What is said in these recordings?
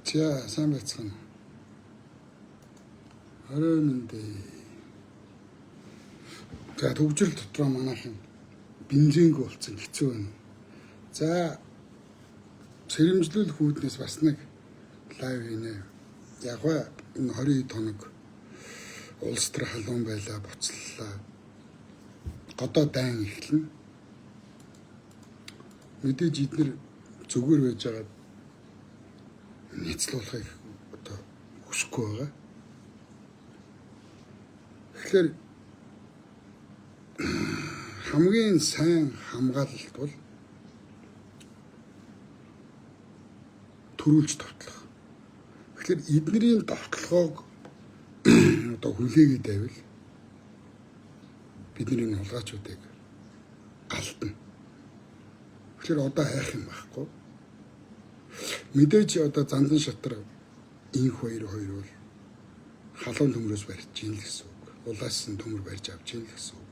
За сайн байцгаана. Орой мэндэ. За төвжирэл дотроо манайхын бензинг болцсон хэцүү байна. За сэрэмжлүүлэх үүднээс бас нэг лайв хийнэ. Яг энэ 20 тоног улс төр халуун байлаа, буцлалаа. Годоо дайн эхэлнэ. Мэдээж эдгээр зүгээр байж байгаа нийцлуулахыг одоо хүсэхгүй байгаа. Тэгэхээр хамгийн сайн хамгаалалт бол төрүүлж товтлох. Тэгэхээр эднэрийн товтлогоог одоо хүлээгээд байвал бидний хулгайчуудыг алдна. Тэгэхээр одоо хайх юм байхгүй. Мэдээж одоо зандан шатар инх хоёр бол халуун төмрөөс барьж ийн гэсэн үг. Улаас нь төмөр барьж авч ийн гэсэн үг.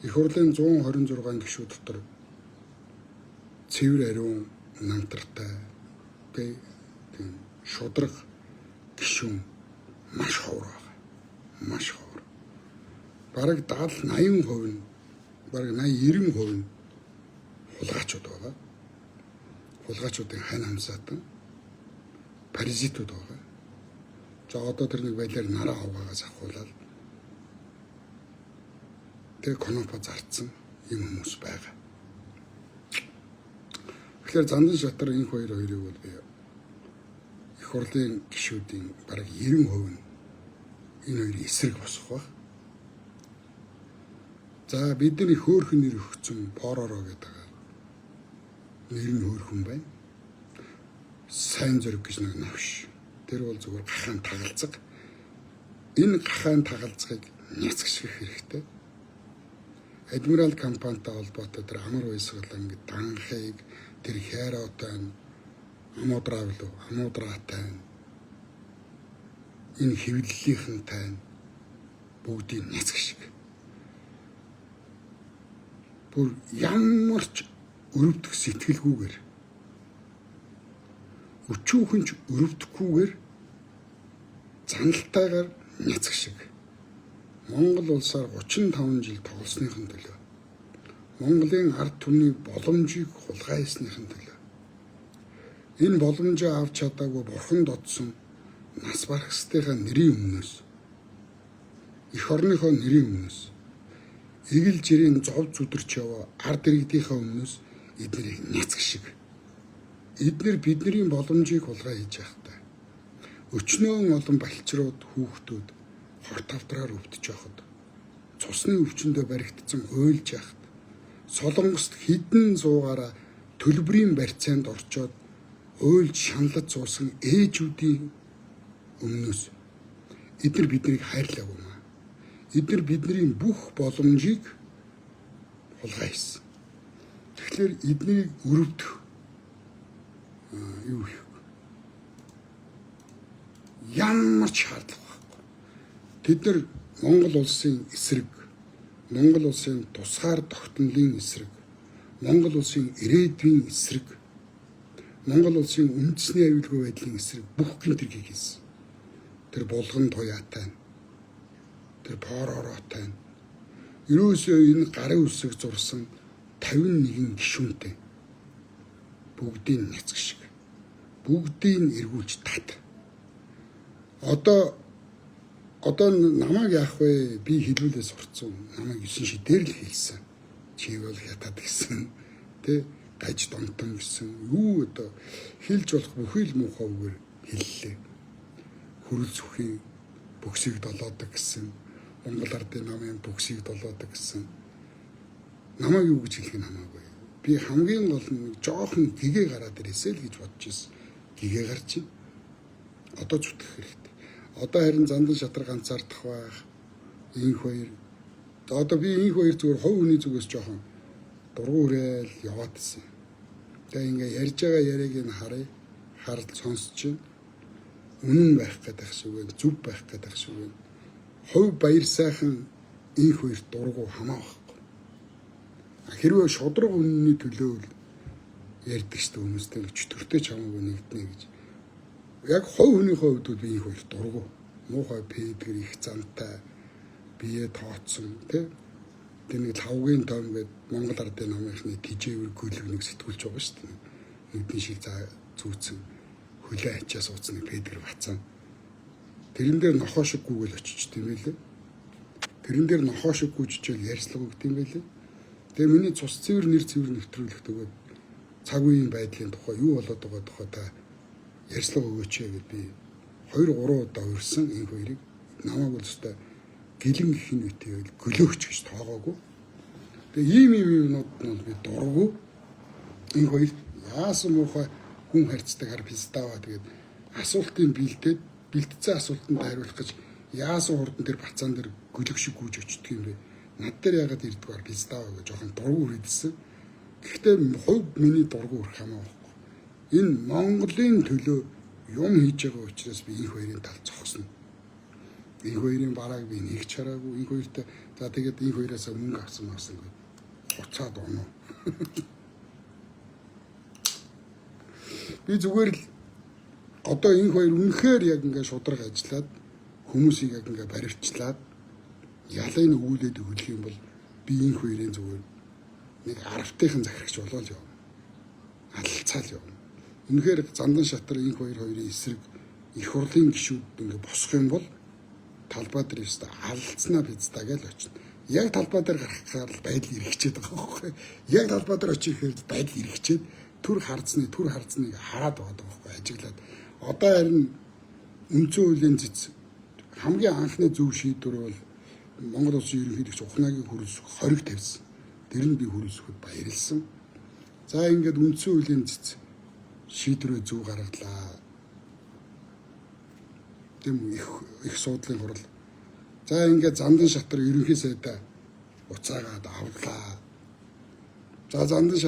Их хурлын 126 гишүүд дотор цэвэр ариун намтартай тийм шудраг гишүүн маш ховор байгаа. Маш ховор. Бараг 70-80% нь бараг 80-90% нь хулгайчуд байгаа. Хулгайчуудын хань хамсаатан паразитууд байгаа. За одоо тэр нэг байлаар нараа хуваагаас ахуулаад тэг конопо зарцсан юм хүмүүс байгаа. Тэгэхээр зандан шатар инх хоёрыг бол их хурлын гишүүдийн бараг 90% нь энэ хоёрын эсрэг босох баг. За бидний хөөхөн нэр өгсөн Пороро гэдэг нэр нь хөөхөн байна. Сайн зэрэг гэж нэг навш. Тэр бол зөвхөн гахаан тагалзаг. Энэ гахаан тагалзгыг няцгших хэрэгтэй. Адмирал компанитай холбоотой тэр амар уйсгал ингээд данхыг тэр хайраатай амудраатай энэ хэвлэлийнхэнтэй бүгдийг няцгших. Бүр ямарч өрөвдөх сэтгэлгүйгээр өчүүхэнч өрөвдөхгүйгээр заналтайгаар няцгшиг. Монгол улсаар 35 жил тоглосныхын төлөө Монголын ард түмний боломжийг хулгайсныхын төлөө энэ боломжоо авч чадаагүй бурхан додсон нас барахстайхаа нэрийн өмнөөс эх орныхоо нэрийн өмнөөс эгэл жирийн зов зүдэрч яваа ард иргэдийнхээ өмнөөс эднийг няцгшиг. Эдгээр бидний боломжийг хулгай хийж байхдаа өчнөө олон балчрууд хүүхдүүд хорт тавдраар өвдөж явахад цусны өвчнөдөө баригдсан хуйлж яхад Солонгост хідэн зуугаараа төлбөрийн барьцаанд орчоод хуйлж шаналж суусан ээжүүдийн өмнөөс эдгээр биднийг хайрлаагүй маа. Эдгээр бидний бүх боломжийг хулгайсан. Тэгэхээр эднийг өрөвдөх юу хийх вэ? Ямар ч шаардлага байхгүй. Тэд нар Монгол улсын эсрэг, Монгол улсын тусгаар тогтнолын эсрэг, Монгол улсын ирээдүйн эсрэг, Монгол улсын үндэсний аюулгүй байдлын эсрэг бүх гинтэргийг хийсэн. Тэр булган туяатай, тэр Пороротой, ерөөсөө энэ гарын үсэг зурсан 51 гишүүнтэй бүгдийг няцгшиг. Бүгдийг эргүүлж тат. Одоо намайг яах вэ? Би хэлүүлээ сурцсан. Намайг 9 шидээр л хэлсэн. Чи бол хятад гэсэн. Тэ гаж донтон гэсэн. Юу одоо хэлж болох бүхий л муухай үгээр хэллээ. Хөрөл зүхийн бөксийг долоодог гэсэн. Монгол ардын намын бөксийг долоодог гэсэн. Намайг юу гэж хэлэх нь хамаагүй. Би хамгийн гол нь жоохон гэгээ гараад ирээсэй л гэж бодож ирсэн. Гэгээ гарч ийн. Одоо зүтгэх хэрэгтэй. Одоо харин зандан шатар ганцаардах байх. Инх хоёр. Одоо би инх хоёр зүгээр хов хүний зүгээс жоохон дургу хүрээл яваад ирсэн. Тэгээ ингээ ярьж байгаа яриаг нь харж сонсч чинь үнэн байх гэдэг шиг байна. Зүв байх гэдэг шиг байна. Хов баяр сайхан инх хоёр дургу хамаа байхгүй. Хэрвээ шудраг үнэний төлөө ярьдаг шүү дээ хүмүүстэй чөтгөртэй чамаагүй нэгднэ гэж. яг хувь хүний хувьд би энэ хоёр дургу. Муухай пэдгэр их зантай бие тооцсон тий. Тэр нэг лавгийн том гээд Монгол ардын номынхны тижээвэр гөлөг нэг сэтгүүлж байгаа шүү дээ. Нэгдэн шиг зүүцэн хөлөө ачаа суудсан нэг пэдгэр бацсан. Тэрэн дээр нохоо шиг гүгэл очиж тийм байлээ. Тэрэн дээр нохоо шиг гүйжчихэл ярьслага өгд юм байлээ. Тэгээ миний цус цэвэр нэр цэвэр нэвтрүүлэх төгөөд цаг үеийн байдлын тухай юу болоод байгаа тухай та ярьслага өгөөч гэд би 2-3 удаа урьсан энэ хоёрыг намайг бол өстой гэлэн гэх нь үтэй гөлөөгч гэж тоогоогүй. Тэгээ ийм юмнууд нь би дургу. Энэ хоёр яасан муухай хүн харьцдаг хар пистава тэгээд асуултын бэлтцсэн асуултанд хариулах гэж яасан хурдан тэр бацаан дээр гөлөг шиг гүйж очдөг юм бэ? Над дээр ягаад ирдгээр пистава гэж жоохон дургу үргэлжсэн. Гэхдээ хувь миний дургу өрх хамаа байхгүй. Энэ Монголын төлөө юм хийж байгаа учраас би энэ хоёрын тал зогсно. Энэ хоёрын барааг би нэг чараагүй. Энэ хоёртой за тэгээд энэ хоёроос мөнгө авсан гэж хуцаад оноо. Би зүгээр л одоо энэ хоёр үнэхээр яг ингээд шудраг ажиллаад хүмүүсийг яг ингээд баривчлаад ялыг өгүүлээд өгөх юм бол би энэ хоёрын зүгээр нэг аравтайхан захирагч болоод явна. Алцаал явна. Үнэхээр Зандан шатар энэ хоёрын эсрэг их хурлын гишүүд ингээд босох юм бол талбай дээр өстө алдснаа пиццаа гэж очно. Яг талбай дээр гарахаар байдал эргэчээд байгаа байхгүй. Яг талбай дээр очихээр байдал эргэчээд түр харзныг хараад байгаа байхгүй ажиглаад. Одоо харин үндсэн хуулийн цэц хамгийн анхны зөв шийдвэр бол Монгол улсын ерөнхийлөгч ухнаагийн хөрөлсөх хориг тавьсан. Тэр нь би хөрөлсөхөд баярлсан. За ингээд үндсэн хуулийн цэц шийдвэрээ зөв гаргалаа. Тэм их суудлын хурал. За ингээд Зандан шатар ерөнхий сайдаа уцаагаад авлаа. За Зандан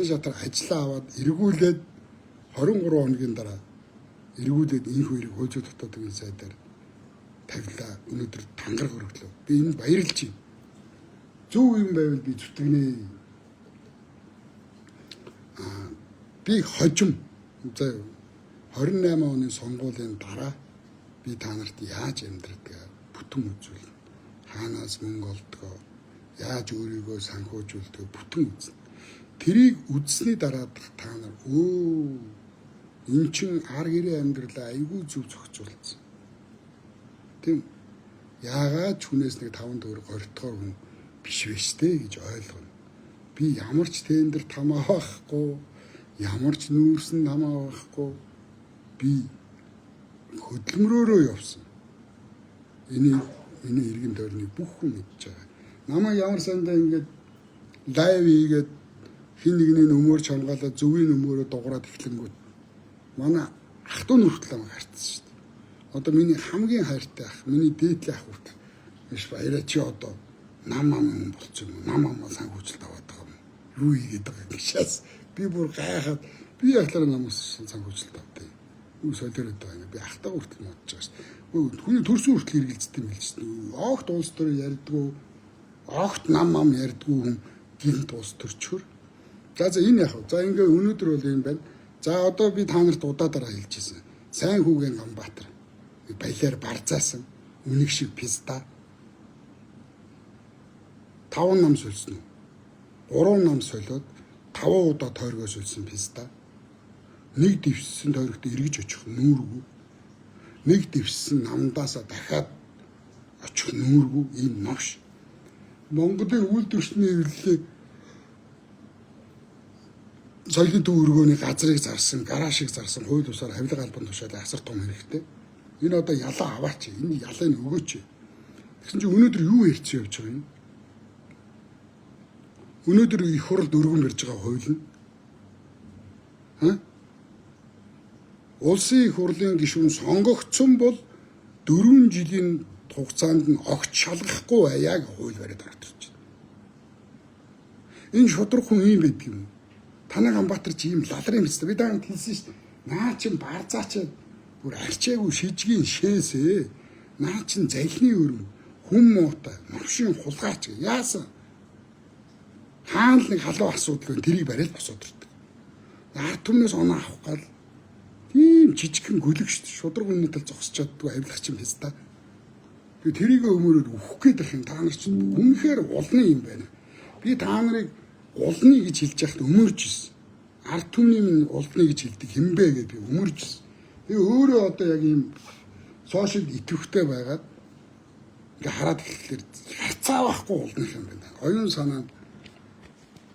шатар ажиллаа аваад эргүүлээд 23 хоногийн дараа эргүүлээд энэ хоёрыг хөөцөө дотоодын сайдаар тавилаа. Өнөөдөр тангараг өргөлөө. Би энэ баярлж байна. Зөв юм байвал би зүтгэнэ. Би хожим. За 28 оны сонгуулийн дараа би та нарт яаж амьдрахыг бүтэн үзүүлнэ. Хаанаас мөнгө олдгоо, яаж өөрийгөө санхүүжүүлдэг бүтэн үзнэ. Тэрийг үзсний дараа та нар эн чин ар гэрээ амьдралаа айгүй зүв зохицуулсан. Тийм. Яагаад хүнээс нэг 5 төгрөг гордохоор хүн биш вэ сте гэж ойлгоно. Би ямар ч тендер тамаа байхгүй, ямар ч нүүрсэн тамаа байхгүй. Би хөдөлмөрөөрөө явсан. Энийг иргэн тойрны бүх хүн мэдж байгаа. Намайг ямар сандаа ингээд лайв хийгээд хин нэгний өмөр чамгаалаад зөвийн өмөрөө дуграад эхлэнгүүт манай ах トゥ нүртэл намайг харцсан шүү дээ. Одоо миний хамгийн хайртай ах, миний дээдлийн ах хүртэл биш баяраа чи одоо нам юм болчих юм. Нам санхүүжилт аваад байгаа юм. Юу хийгээд байгаа юм шээс. Би бүр гайхаад би яглаар намаас санхүүжилт авдаг. Юу солиороод байгаа юм. Би ахтаа хүртэл модж байгаа шүү дээ. Хүний төрсөн хүртэл хэрэгэлцдэг юм л шүү дээ. Огт улс төр ярьдгүй, огт нам ярьдгүй хүн гинт улс төрчхөр. За энэ яах вэ? За ингээ өнөөдөр бол юм байна. За одоо би та нарт удаадараа хэлчихсэн. Сайн хүүгийн Ганбаатар баялаар барзаасан үнэг шиг писта 5 нам сольсон уу? 3 нам солиод 5 удаа тойргоо сольсон писта. Нэг дэвссэн тойрогт эргэж очих нүүргүй. Нэг дэвссэн намдаасаа дахиад очих нүүргүй ийм новш. Монголын үйлдвэрчний эвлэлийг соёлын төв өргөөний газрыг зарсан, гаражийг зарсан, хууль бусаар хавилга албан тушаалын асар том хэрэгтэй. Энэ одоо ялаа аваач. Энэ ялааг өгөөч. Тэгсэн чинь өнөөдөр юу ярьж явж байгаа юм? Өнөөдөр их хурл өргөн барьж байгаа хууль нь улсын их хурлын гишүүн сонгогдсон бол 4 жилийн хугацаанд нь огт шалгахгүй яг хууль бариад оролцож байна. Энэ шудраг хүн юм байдаг юм. Танай Ганбаатар чи ийм лалрын биз дээ. Би даа хэлсэн шүү дээ. Наа чин барзаачаад бүр арчаагүй шижгийн шээсээ. Наа чин залхины өрөм хүм муутай навшин хулгаач яасан. Хаан л нэг халуун асуудал байна. Тэрийг бариад босоод ирдэг. Ард түмнээс оноо авах гал ийм жижигхэн гөлөг шүү дээ. Шудраг үнэтэй тал зогсож чаддгүй авилах юм хэвээр та. Тэгээ тэрийг өмөрөд өөх гээд их юм та нар чинь үнэхээр улны юм байна. Би та нарыг улны гэж хэлж яхад өмөрж ирсэн. Ард түмний минь улны гэж хэлдэг хэмбэ гэж би өмөрж ирсэн. Тэгээ өөрөө одоо яг ийм сошиал идэвхтэй байгаад ингээ хараад ирэхлээр харцаа байхгүй улных юм байна. Оюун санаа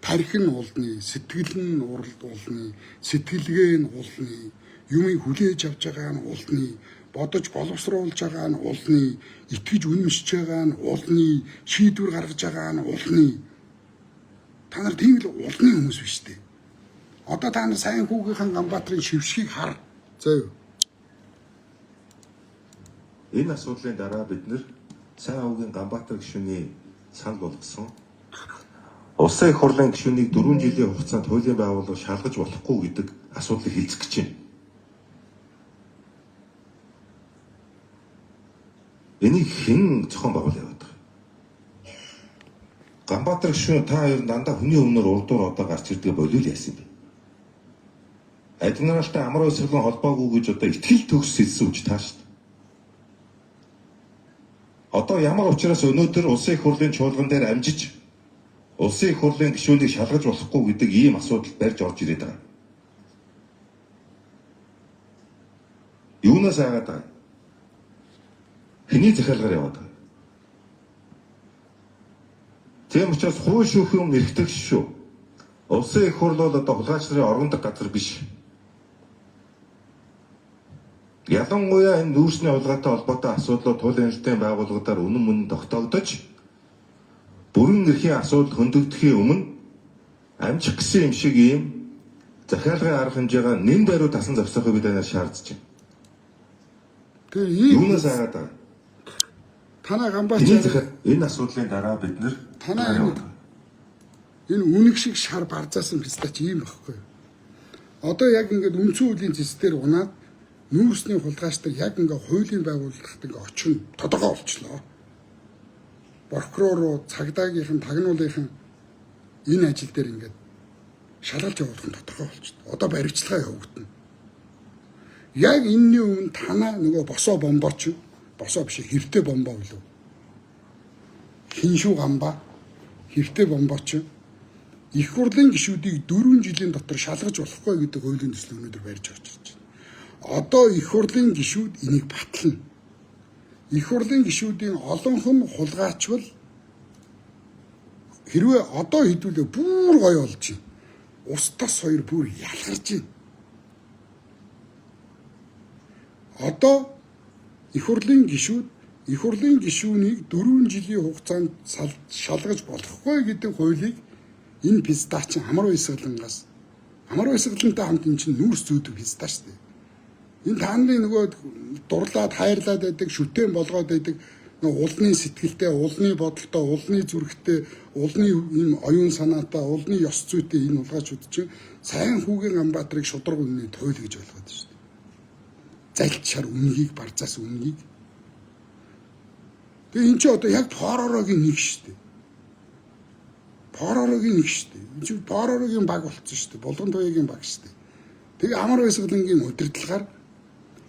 тарих нь улны, сэтгэл нь улны, сэтгэлгээ нь улны, юмыг хүлээж авч байгаа нь улны, бодож боловсруулж байгаа нь улны, итгэж үнэмшиж байгаа нь улны, шийдвэр гаргаж байгаа нь улны. Та нар тийм л улны хүмүүс биш үү? Одоо та нар сайн хүүгийнхэн Ганбаатарын шившгийг хар. За юу. Энэ асуудлын дараа бид нэр сайн хүүгийн Ганбаатар гишүүний санал болгосон. Улсын их хурлын гишүүнийг 4 жилийн хугацаанд хуулийн байгууллага шалгаж болохгүй гэдэг асуудлыг хэлцэх гэж байна. Энийг хэн зохион байгуул яваад байгаа? Ганбаатар гишүүн та хоёр дандаа хүний өмнөр урдуур одоо гарч ирдэг болов яасан бэ? Адмиралтай амар ойсголон холбоогүй гэж одоо ихтгэл төгс хэлсэн үуч таа шүү дээ. Одоо ямар учраас өнөөдөр улсын их хурлын чуулган дээр амжиж улсын их хурлын гишүүнийг шалгаж болохгүй гэдэг ийм асуудал барьж орж ирээд байгаа. Юунаас айгаад байгаа? Хэний захиалгаар яваад байгаа? Тийм учраас хууль шүүхийн өмнө эрхтэг шүү. Улсын их хурл бол одоо хулгайч нарын оргондог газар биш. Ялангуяа энэ нүүрсний хулгайтай холбоотой асуудлууд хуулийн эрхтэн байгууллагуудаар үнэн мөн тогтоогдож бүрэн эрхийн асуудал хөндөгдөхийн өмнө амжих гэсэн юм шиг ийм захиалгын арга хэмжээгээ нэн даруй тасан зогсоохыг бид анаар шаардж байна. Тэгээ юунаас айгаад байгаа? Танай Ганбаатар энэ асуудлын дараа бид нэр танай энэ үнэг шиг шар барзаасан пистач ийм байхгүй. Одоо яг ингээд үндсэн хуулийн зэстээр унаад нүүрсний хулгайчдаар яг ингээд хуулийн байгууллагт ингээд очин тодорхой болчлоо. Прокурор, цагдаагийнхан, тагнуулынхан энэ ажил дээр ингээд шалгалж явуулах нь тодорхой болчихсон. Одоо баримтчилгаа явагдана. Яг энэний өмнө танаа нөгөө босоо бомбооч, босоо биш хэвтэй бомбоо билүү? Хиншүү гамбаа, хэвтэй бомбооч их хурлын гишүүдийг 4 жилийн дотор шалгаж болохгүй гэдэг хуулийн төсөл өнөөдөр барьж орж ирж байна. Одоо их хурлын гишүүд энийг батлана. Их хурлын гишүүдийн олонхон хулгайчвал хэрвээ одоо хэдүүлээ бүр гоё болж байна. Ус тас хоёр бүр ялгарч байна. Одоо их хурлын гишүүнийг 4 жилийн хугацаанд шалгаж болохгүй гэдэг хуулийг энэ пистач амар ойсгалангаас амар ойсгалантай хамт энэ чинь нүүрс зүйдэг пистач шүү дээ. Энэ тааны нөгөө дурлаад хайрлаад байдаг, шүтэн болгоод байдаг улны сэтгэлтэй, улны бодолтой, улны зүрхтэй, улны ийм оюун санаатай, улны ёс зүйтэй энэ улгаачуд чинь сайн хүүгийн Ганбаатарыг шудраг үнний туйл гэж ойлгоод шүү дээ. Залчаар үнгийг барзаас үнгийг. Тэгээ энэ ч одоо яг Поророгийн нэг шүү дээ. Поророгийн нэг шүү дээ. Энэ чинь Поророгийн баг болцсон шүү дээ. Булган туяагийн баг шүү дээ. Тэгээ амар байсгалангийн удирдлагаар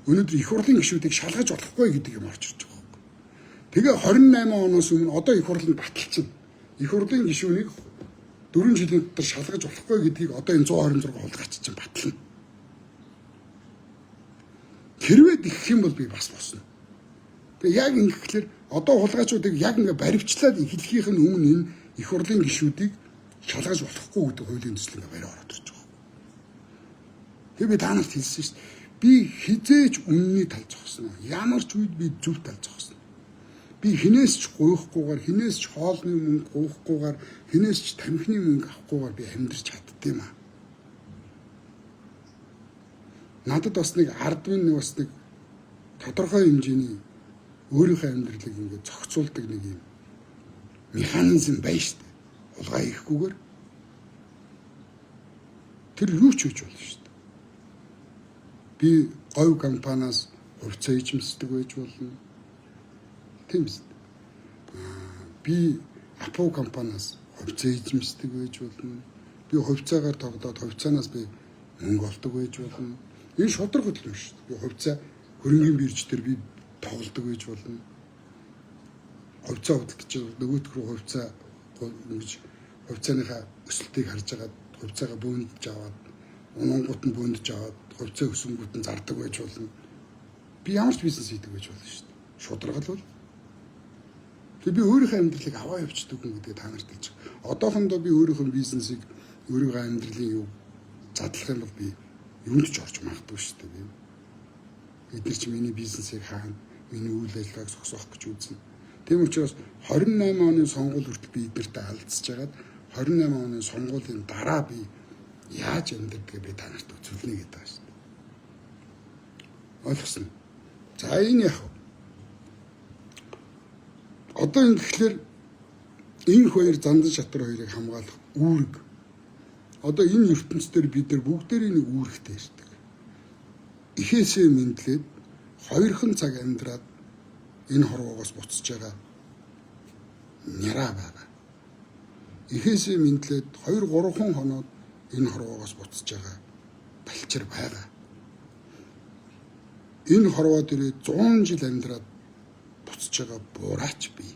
өнөөдөр их хурлын гишүүдийг шалгаж болохгүй гэдэг юм орж ирж байгаа. Тэгээ 28 оноос өмнө одоо их хурлыг баталчихна. Их хурлын гишүүнийг 4 жилийн дотор шалгаж болохгүй гэдгийг одоо энэ 126 хулгайч чинь батлана. Хэрвээ тэгэх юм бол би бас босно. Тэгээ яг ингэхлээр одоо хулгайчуудыг яг ингээ баривчлаад эхлэхийнх нь өмнө энэ их хурлын гишүүдийг шалгаж болохгүй гэдэг хуулийн төсөл ингээ бариад ороод ирж байгаа. Тэгээ би та нарт хэлсэн шүү дээ. Би хизээч үнний тал зогсно. Ямар ч үед би зөв тал зогсно. Би хинээс ч гуйхгүйгээр, хинээс ч хоолны мөнгө гуйхгүйгээр, хинээс ч тамхины мөнгө авахгүйгээр би амьдрч чаддсан юм аа. Надад бас нэг ардвын нэг бас нэг тодорхой хэмжээний өөрийнхөө амьдралыг ингээд зохицуулдаг нэг юм механизм байна шүү дээ. Улгаа ихгүйгээр тэр юу ч хийж болно шүү дээ. Би говь компаниас хувьцаа эзэмсдэг байж болно. Тийм үү? Би Апо компаниас хувьцаа эзэмсдэг байж болно. Би хувьцаагаар тогдоод хувьцаанаас би мөнгө олдог байж болно. Энэ шудраг хөдөл юм шүү дээ. Хувьцаа хөрөнгөний бирж дээр би тоглодог байж болно. Хувьцаа худалдаж нөгөөдг рүү хувьцаа ингэж хувьцааныхаа өсөлтийг харж агаад хувьцаагаа бөөндж аваад унгууд нь бөөндж аваад хувьцаа өсөнгүүд нь зардаг байж болно. Би ямар ч бизнес хийдэг байж болно шүү дээ. Шудраг л бол. Тэгээ би өөрийнхөө амьдралыг аваа явчихдаг юм гэдэг та нарт хэлж байгаа. Одоохондоо би өөрийнхөө бизнесийг өөрийнхөө амьдралын юу задлах юм бол би юунд ч орж магадгүй шүү дээ. Бид нар ч миний бизнесийг хаана, миний үйл ажиллагааг зогсоох гэж үзнэ. Тийм учраас 28 оны сонгуул хүртэл би эднэртэй алдсаж хагаад 28 оны сонгуулийн дараа би яаж амьдрдгийг би та нарт үзүүлнэ гэдэг байна шүү дээ. Ойлгосон. За энэ яг одоо энэ тэгэхээр энэ хоёр зандан шатар хоёрыг хамгаалах үүрэг одоо энэ ертөнцийн бид нар бүгдээрээ нэг үүрэгтэй ирдэг. Ихээсээ мэдлээд хоёрхан цаг амьдраад энэ хорвоогоос буцаж байгаа няраа байгаа. Ихээсээ мэдлээд 2-3 хоноод энэ хорвоогоос буцаж байгаа балчир байгаа. Энэ хорвоо дээрээ 100 жил амьдраад буцаж байгаа буураач бий.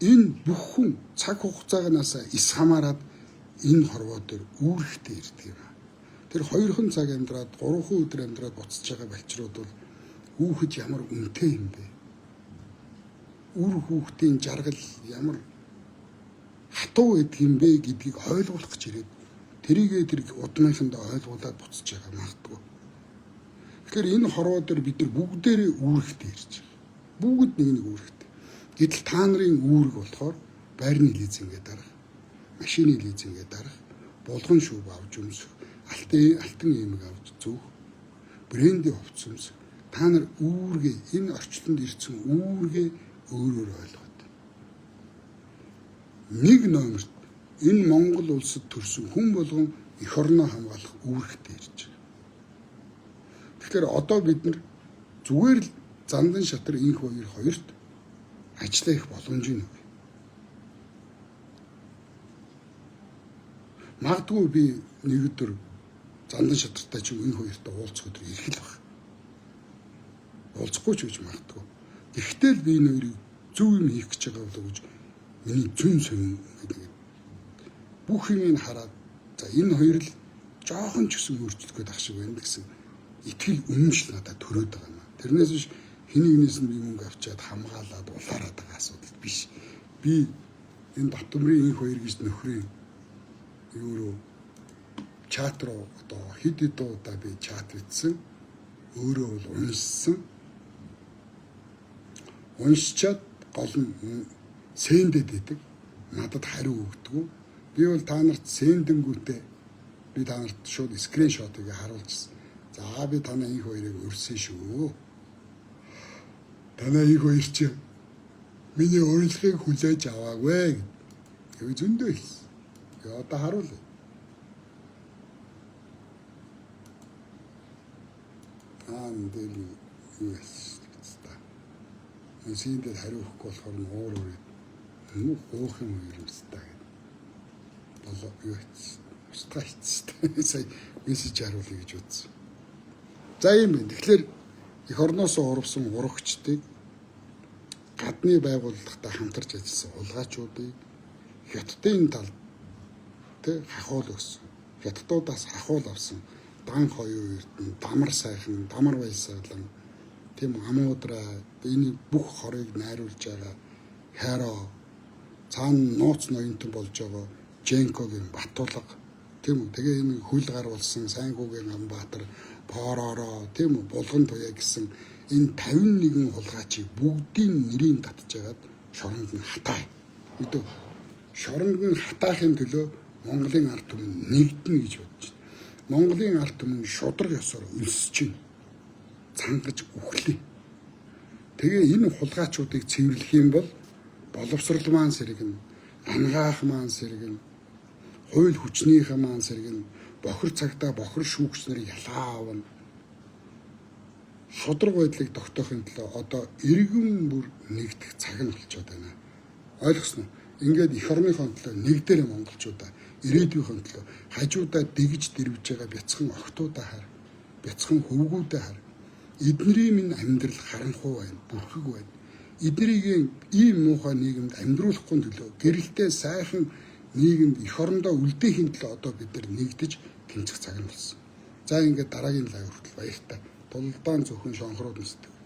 Энэ бүх хүн цаг хугацаагаас ис хамаарад энэ хорвоо дээр үүрэгтэй ирдэг юм. Тэр 2 цаг амьдраад 3 өдөр амьдраад буцаж байгаа балчрууд бол хүүхэд ямар үнэтэй юм бэ? Үр хүүхдийн жаргал ямар хатуу гэдэг юм бэ гэдгийг ойлгуулах гэж ирээд тэрийгээ тэр удмынхандаа ойлгуулад буцаж байгаа магадгүй. Тэгэхээр энэ хорвоо дээр бид нар бүгдээрээ үүрэгтэй ирж байгаа. Бүгд нэг үүрэгтэй. Гэтэл та нарын үүрэг болохоор байрны лизингээ дарах, машины лизингээ дарах, булган шүүг авч өмсөх, алтан эмэг авч зөөх, брендing хувцас өмсөх. Та нар үүргээ энэ орчлонд ирсэн үүргээ өөрөөр ойлгоод. Нэг номерт энэ Монгол улсад төрсэн хүн болгон эх орноо хамгаалах үүрэгтэй ирж байгаа. Тэгэхээр одоо бид нар зүгээр л зандан шатар энэ хоёрт ажиллах их боломжийг өгье. Магадгүй би нэг өдөр зандан шатартай ч энэ хоёртой уулзах өдөр ирэх л баг. Уулзахгүй ч гэж магадгүй. Гэхдээ л би энэ хоёрыг зөв юм хийх гэж байгаа болоо гэж миний зүүн сонин гэдэг. Бүх юмыг хараад за энэ хоёр л жоохон ч гэсэн өөрчлөх гээд ах шиг байна гэсэн итгэл үнэмшил надад төрөөд байгаа юм. Тэрнээс биш хинээс нь би мөнгө авчаад хамгаалаад улаарад байгаа асуудал биш. Би энэ Батбаамрын энэ хоёр гэж нөхрийн юу чат руу одоо хэд удаа би чат бичсэн. Өөрөө бол уншсан. Уншчаад гол нь сэндэд идэг. Надад хариу өгдөг. Би бол та нарт сэндэнгүүтээ би та нарт шууд скриншотыг харуулчихсан. За би танай их хоёрыг өрсөн шүү. Танай их хоёр чи миний урилгыг хүлээж аваагүй гэв зөндөө хэлсэн. Одоо харуулъя. Дээр юу хэлсэн. Эсэндээ хариу өгөхгүй болохоор нуур өрөөд нүх гоох юм юмстай гэдэг. Болоо юу хэлсэн. Устгай хэлсэн. Сая мессеж харуулъя гэж үзсэн. За юм байна. Тэгэхээр эх орноос урвсан урагчдыг гадны байгууллагатай хамтарч ажилласан улгаачуудыг хятадын талд хахуул өгсөн. Хятадуудаас хахуул авсан дан хоёрын эрдэнэ, дамар сайхан, дамар баясгалан, тийм амуудраа энэ бүх хорыг найруулж байгаа хайроо цаана нууц ноёнтон болж байгаа Женкогийн Батулга тийм үү. Тэгээ энэ хөл гаруулсан Сайнгуугийн Амбаатар Поророо тийм үү булган туяа гэсэн энэ 51 хулгайчийг бүгдийн нэрийг татж агаад шоронд нь хатаа. Мэдээ шоронд нь хатаахын төлөө Монголын ард түмэн нэгдэнэ гэж бодож байна. Монголын ард түмэн шудраг ёсоор өлсөж байна. Цангаж үхлээ. Тэгээ энэ хулгайчуудыг цэвэрлэх юм бол боловсрал маань сэргэн, ангаах маань сэргэн, хууль хүчнийхээ маань сэргэн, бохир цагтаа бохир шүүгч нарыг ялгаа авна. Шудраг байдлыг тогтоохын төлөө одоо иргэн бүр нэгдэх цаг нь болчиход байна. Ойлгосноо? Ингээд эх орныхон төлөө нэгдэрэ монголчуудаа, ирээдүйн төлөө хажуудаа дэгж дэрвж байгаа бяцхан охтуудаа хар. бяцхан хөвгүүдээ хар. Эдний минь амьдрал харанхуй байна, бүрхэг байна. Эднийг ийм муухай нийгэмд амьдруулахгүй төлөө гэрэлтэй сайхан нийгэмд эх орондоо үлдээхийн төлөө одоо бид нар нэгдэж тэмцэх цаг нь болсон. За ингээд дараагийн лайв хүртэл баяртай. Тулдаан зөвхөн шонхрууд нисдэг.